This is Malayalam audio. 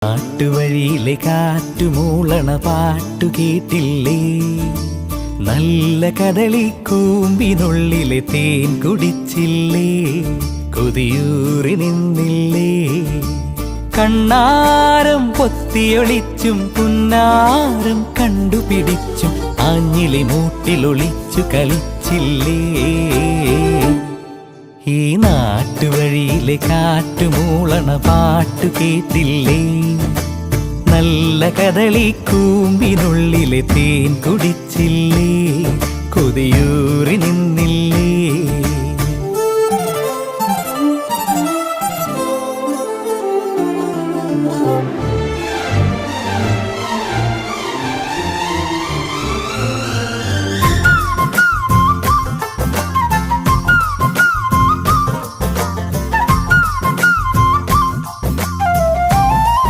നാട്ടുവഴിയിലെ കാറ്റുമൂളണ പാട്ടു കേട്ടില്ലേ? നല്ല കദളിക്കൂമ്പിനുള്ളിലെ തേൻ കുടിച്ചില്ലേ? കൊതിയൂറി നിന്നില്ലേ? കണ്ണാരം പൊത്തിയൊളിച്ചും പുന്നാരം കണ്ടുപിടിച്ചും ആഞ്ഞിലി മൂട്ടിലൊളിച്ചു കളിച്ചില്ലേ? ഈ നാട്ടുവഴിയിലെ കാറ്റുമൂളണ പാട്ടു കേട്ടില്ലേ? നല്ല കദളിക്കൂമ്പിനുള്ളിലെ തേൻ കുടിച്ചില്ലേ? കൊതിയൂറി നിന്നില്ലേ?